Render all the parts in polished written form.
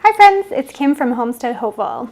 Hi friends, it's Kim from Homestead Hopeful.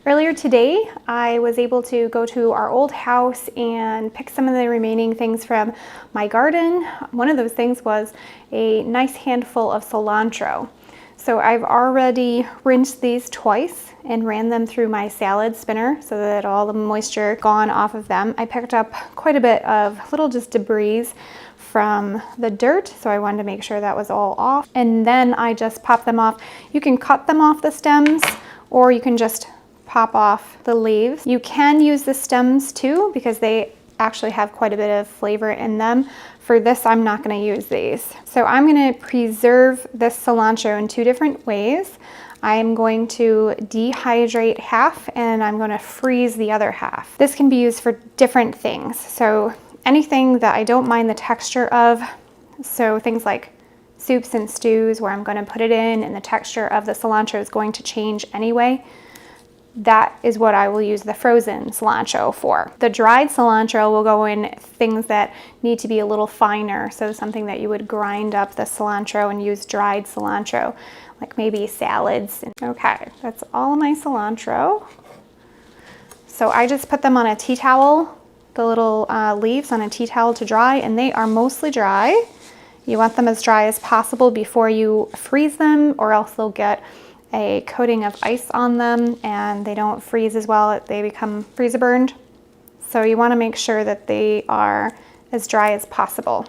Earlier today, I was able to go to our old house and pick some of the remaining things from my garden. One of those things was a nice handful of cilantro. So I've already rinsed these twice and ran them through my salad spinner so that all the moisture gone off of them. I picked up quite a bit of little just debris from the dirt, so I wanted to make sure that was all off. And then I just pop them off. You can cut them off the stems, or you can just pop off the leaves. You can use the stems too, because they actually have quite a bit of flavor in them. For this, I'm not going to use these. So I'm going to preserve this cilantro in two different ways. I'm going to dehydrate half and I'm going to freeze the other half. This can be used for different things. So anything that I don't mind the texture of, so things like soups and stews where I'm going to put it in and the texture of the cilantro is going to change anyway, that is what I will use the frozen cilantro for. The dried cilantro will go in things that need to be a little finer, so something that you would grind up the cilantro and use dried cilantro, like maybe salads. Okay, that's all of my cilantro. So I just put them on a tea towel, the little leaves on a tea towel to dry, and they are mostly dry. You want them as dry as possible before you freeze them, or else they'll get a coating of ice on them and they don't freeze as well. They become freezer burned. So you want to make sure that they are as dry as possible.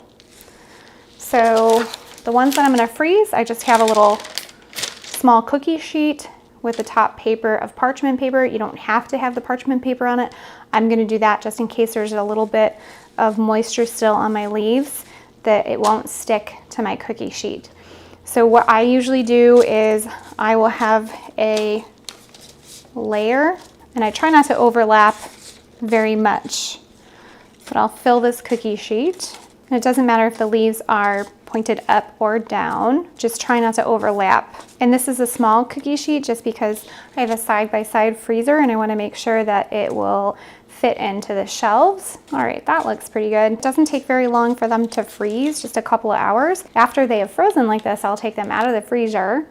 So the ones that I'm going to freeze, I just have a little small cookie sheet with the top paper of parchment paper. You don't have to have the parchment paper on it. I'm going to do that just in case there's a little bit of moisture still on my leaves, that it won't stick to my cookie sheet. So what I usually do is I will have a layer, and I try not to overlap very much, but I'll fill this cookie sheet. And it doesn't matter if the leaves are pointed up or down, just try not to overlap. And this is a small cookie sheet just because I have a side-by-side freezer and I want to make sure that it will fit into the shelves. All right, that looks pretty good. It doesn't take very long for them to freeze, just a couple of hours. After they have frozen like this, I'll take them out of the freezer,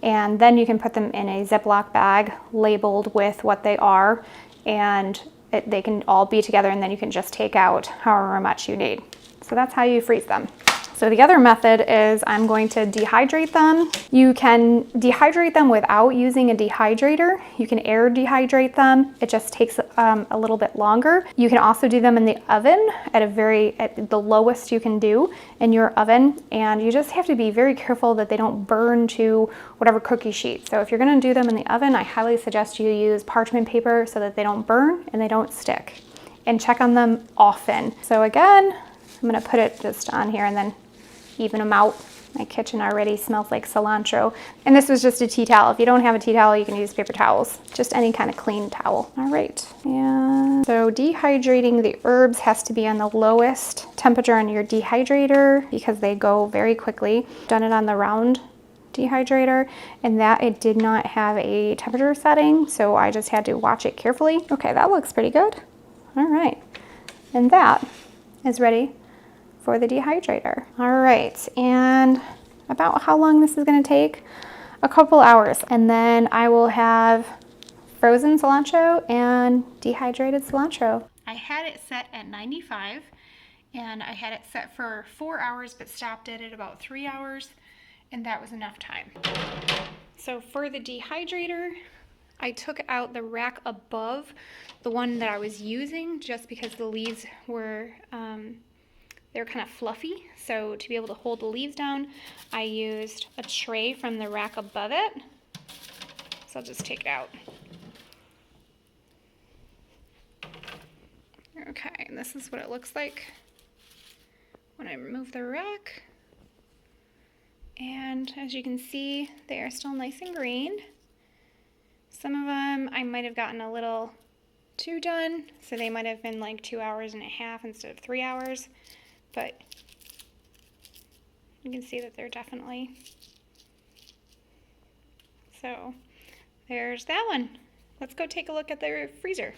and then you can put them in a Ziploc bag labeled with what they are, and they can all be together, and then you can just take out however much you need. So that's how you freeze them. So the other method is I'm going to dehydrate them. You can dehydrate them without using a dehydrator. You can air dehydrate them. It just takes a little bit longer. You can also do them in the oven at the lowest you can do in your oven. And you just have to be very careful that they don't burn to whatever cookie sheet. So if you're gonna do them in the oven, I highly suggest you use parchment paper so that they don't burn and they don't stick. And check on them often. So again, I'm gonna put it just on here and then even them out. My kitchen already smells like cilantro. And this was just a tea towel. If you don't have a tea towel, you can use paper towels. Just any kind of clean towel. All right. And so dehydrating the herbs has to be on the lowest temperature on your dehydrator because they go very quickly. Done it on the round dehydrator, and that it did not have a temperature setting, so I just had to watch it carefully. Okay, that looks pretty good. All right. And that is ready for the dehydrator. All right, and about how long this is gonna take? A couple hours, and then I will have frozen cilantro and dehydrated cilantro. I had it set at 95, and I had it set for 4 hours, but stopped it at about 3 hours, and that was enough time. So for the dehydrator, I took out the rack above the one that I was using just because the leaves were they're kind of fluffy, so to be able to hold the leaves down, I used a tray from the rack above it. So I'll just take it out. Okay, and this is what it looks like when I remove the rack. And as you can see, they are still nice and green. Some of them I might have gotten a little too done, so they might have been like 2.5 hours instead of 3 hours. But you can see that they're definitely, so there's that one. Let's go take a look at their freezer.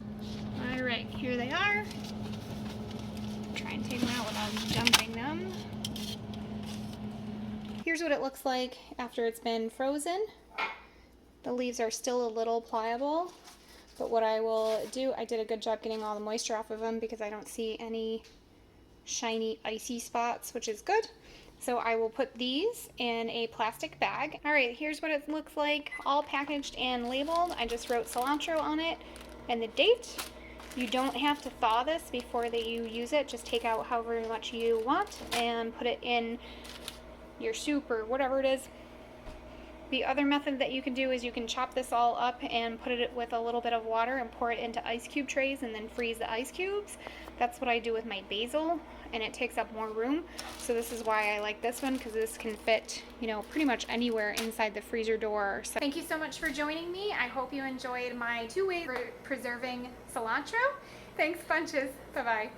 All right, here they are. Try and take them out without jumping them. Here Here's what it looks like after it's been frozen. The leaves are still a little pliable, but what I will do, I did a good job getting all the moisture off of them because I don't see any shiny icy spots, which is good. So I will put these in a plastic bag. All right, here's what it looks like, all packaged and labeled. I just wrote cilantro on it and the date. You don't have to thaw this before that you use it. Just take out however much you want and put it in your soup or whatever it is. The other method that you can do is you can chop this all up and put it with a little bit of water and pour it into ice cube trays and then freeze the ice cubes. That's what I do with my basil, and it takes up more room. So this is why I like this one, because this can fit, you know, pretty much anywhere inside the freezer door. So thank you so much for joining me. I hope you enjoyed my 2 ways for preserving cilantro. Thanks bunches. Bye-bye.